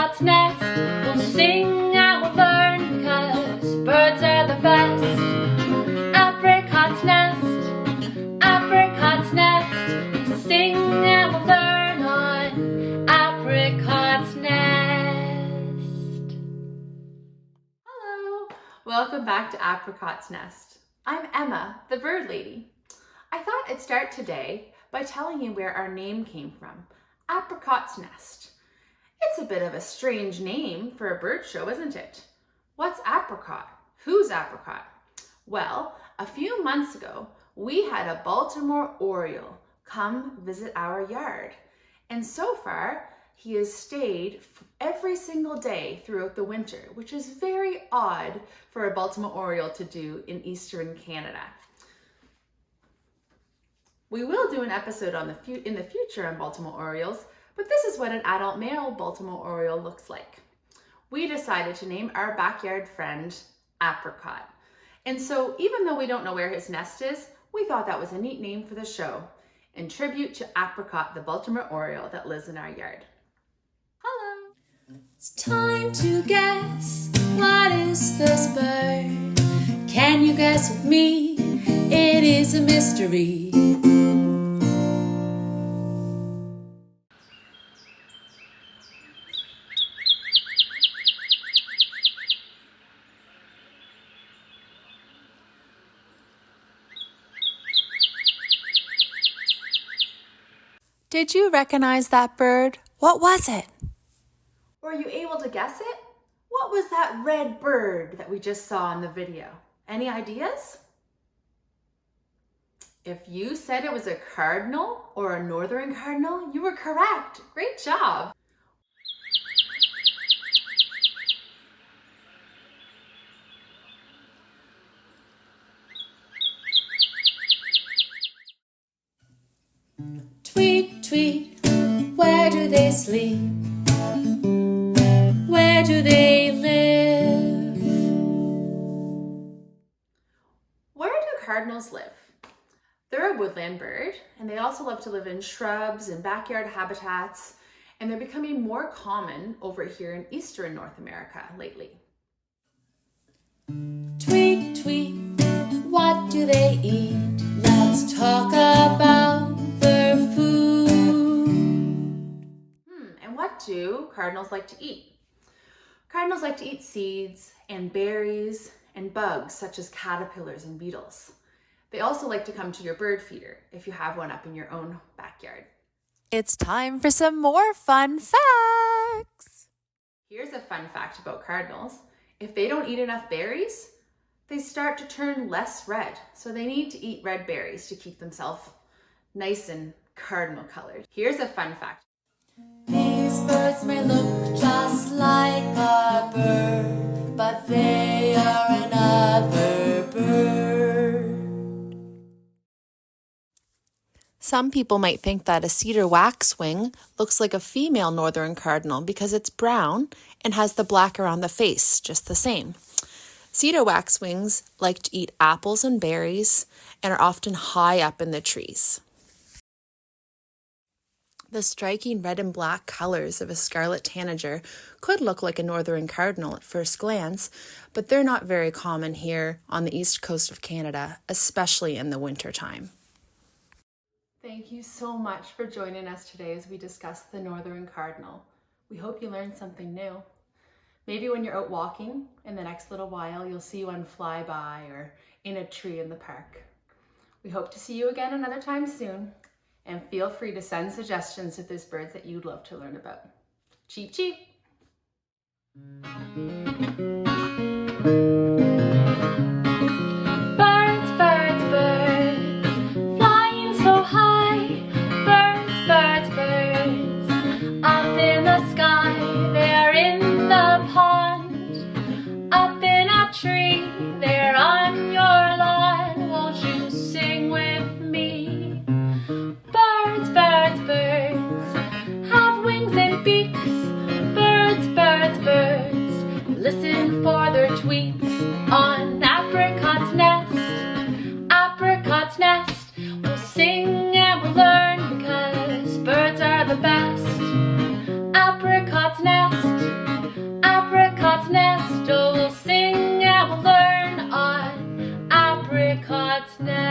Apricot's nest. We'll sing and we'll learn because birds are the best. Apricot's nest, Apricot's nest. We'll sing and we'll learn on Apricot's nest. Hello, welcome back to Apricot's Nest. I'm Emma, the bird lady. I thought I'd start today by telling you where our name came from, Apricot's Nest. It's a bit of a strange name for a bird show, isn't it? What's apricot? Who's apricot? Well, a few months ago, we had a Baltimore Oriole come visit our yard. And so far, he has stayed every single day throughout the winter, which is very odd for a Baltimore Oriole to do in Eastern Canada. We will do an episode in the future on Baltimore Orioles, but this is what an adult male Baltimore Oriole looks like. We decided to name our backyard friend Apricot. And so even though we don't know where his nest is, we thought that was a neat name for the show, in tribute to Apricot, the Baltimore Oriole that lives in our yard. Hello! It's time to guess, what is this bird? Can you guess with me? It is a mystery. Did you recognize that bird? What was it? Were you able to guess it? What was that red bird that we just saw in the video? Any ideas? If you said it was a cardinal or a northern cardinal, you were correct. Great job. Tweet, tweet, where do they sleep? Where do they live? Where do cardinals live? They're a woodland bird, and they also love to live in shrubs and backyard habitats, and they're becoming more common over here in Eastern North America lately. Tweet, tweet, what do they eat? Let's talk about their food. And what do cardinals like to eat? Cardinals like to eat seeds and berries and bugs such as caterpillars and beetles. They also like to come to your bird feeder if you have one up in your own backyard. It's time for some more fun facts. Here's a fun fact about cardinals. If they don't eat enough berries, they start to turn less red. So they need to eat red berries to keep themselves nice and cardinal colored. Here's a fun fact. These birds may look just like a bird, but they are another bird. Some people might think that a cedar waxwing looks like a female northern cardinal because it's brown and has the black around the face, just the same. Cedar waxwings like to eat apples and berries and are often high up in the trees. The striking red and black colors of a scarlet tanager could look like a northern cardinal at first glance, but they're not very common here on the east coast of Canada, especially in the wintertime. Thank you so much for joining us today as we discuss the northern cardinal. We hope you learned something new. Maybe when you're out walking in the next little while, you'll see one fly by or in a tree in the park. We hope to see you again another time soon. And feel free to send suggestions if there's birds that you'd love to learn about. Cheep, cheep. Birds, birds, birds, flying so high. Birds, birds, birds, up in the sky. They're in the pond, up in a tree. They're on your lawn. Won't you sing with me? Birds, birds, birds, have wings and beaks. Birds, birds, birds, listen for their tweets on Apricot's nest. Apricot's nest, we'll sing and we'll learn because birds are the best. Apricot's nest. apricot's nest.